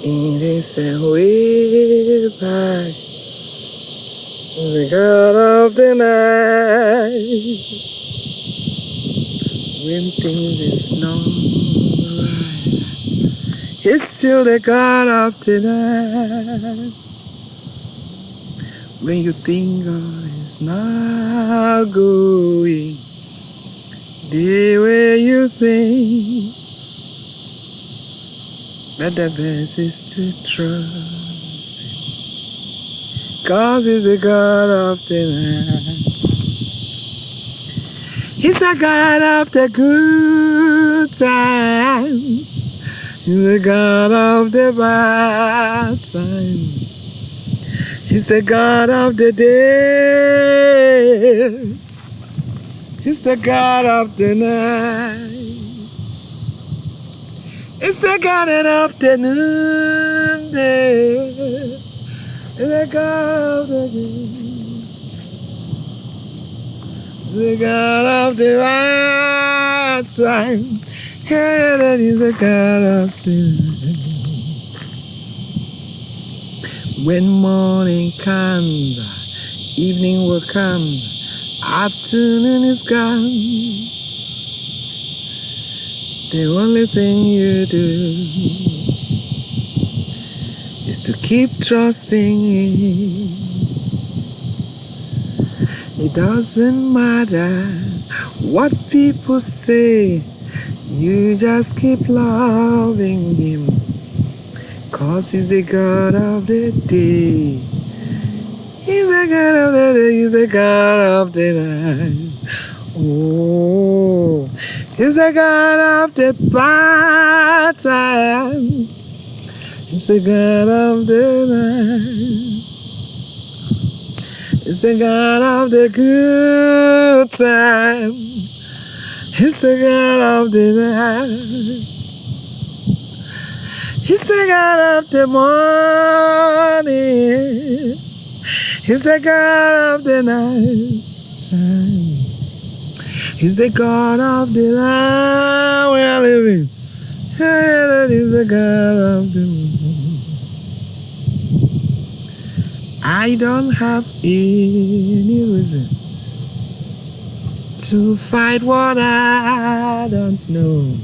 It is a way by the God of the night. When things is not right, He's still the God of the night. When you think God is not going the way you think, but the best is to trust Him. 'Cause He's the God of the night. He's the God of the good time. He's the God of the bad time. He's the God of the day. He's the God of the night. He's the God of the noonday. He's the God of the day. The God of the right time. Yeah, that is the God of the night. When morning comes, evening will come, afternoon is gone. The only thing you do is to keep trusting Him. It doesn't matter what people say, you just keep loving Him. 'Cause He's the God of the day. He's the God of the day, He's the God of the night. Oh, He's the God of the bad times. He's the God of the night. He's the God of the good time. He's the God of the night. He's the God of the morning. He's the God of the night time. He's the God of the night we are living. Yeah, He's the God of the morning. I don't have any reason to fight what I don't know.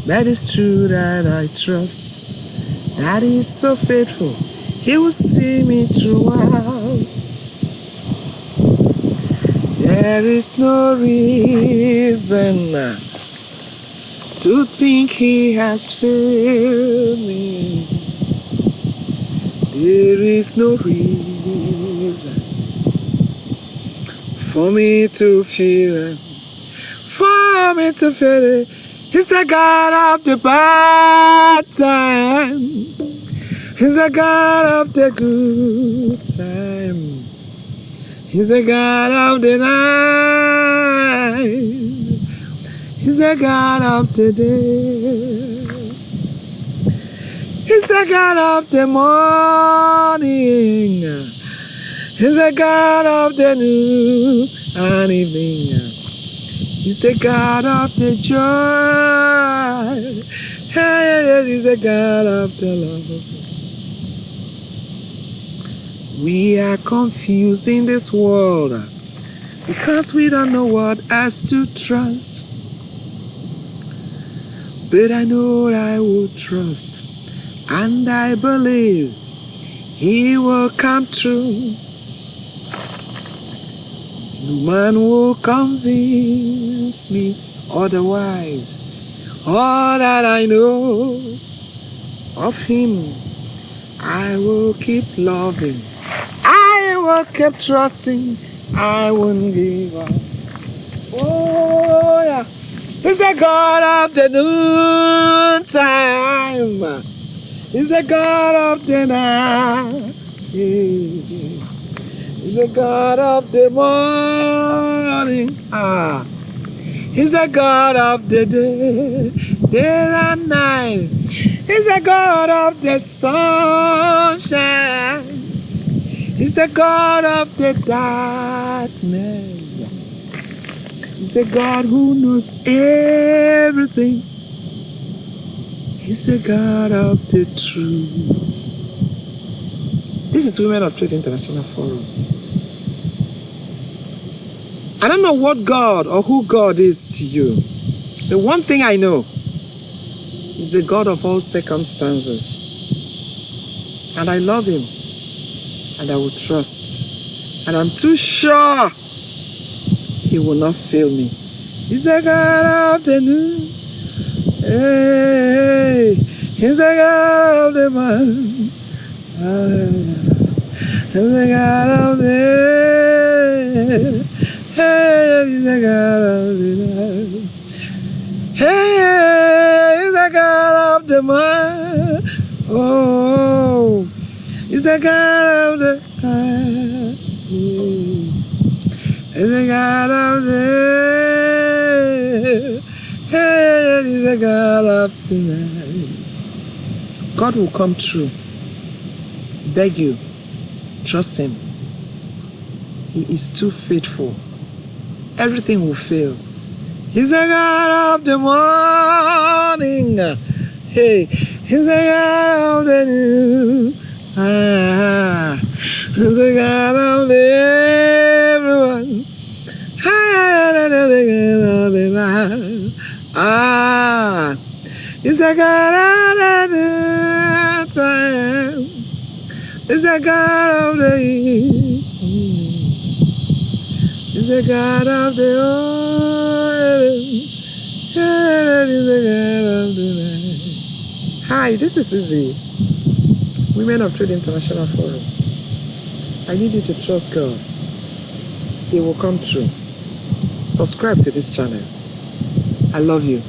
That is true that I trust. That is so faithful. He will see me throughout. There is no reason to think He has failed me. There is no reason for me to fear, for me to fear. He's the God of the bad time. He's the God of the good time. He's the God of the night. He's the God of the day. He's the God of the morning. He's the God of the noon and evening. He's the God of the joy. He's the God of the love. We are confused in this world because we don't know what else to trust. But I know I will trust, and I believe He will come true. No man will convince me otherwise. All that I know of Him, I will keep loving. I will keep trusting. I won't give up. Oh yeah, He's the God of the noon time. He's the God of the night. He's the God of the morning. He's the God of the day, day and night. He's the God of the sunshine. He's the God of the darkness. He's the God who knows everything. He's the God of the truth. This is Women of Truth International Forum. I don't know what God or who God is to you. The one thing I know is the God of all circumstances. And I love him. And I will trust. And I'm too sure he will not fail me. He's the God of the noon. Hey, he's the God of the man. He's the God of the hey, he's the God of the night. Hey, he's the God of the man. Oh, he's the God of the night. He's the God of the hey, he's the God of the night. God will come true. Beg you, trust him. He is too faithful. Everything will fail. He's the God of the morning. Hey, he's the God of the noon. He's the God of the everyone. He's the God of the time. He's the God of the He's the God of the oil. He's the God of the night. Hi, this is Izzy, Women of Truth International Forum. I need you to trust God. He will come true. Subscribe to this channel. I love you.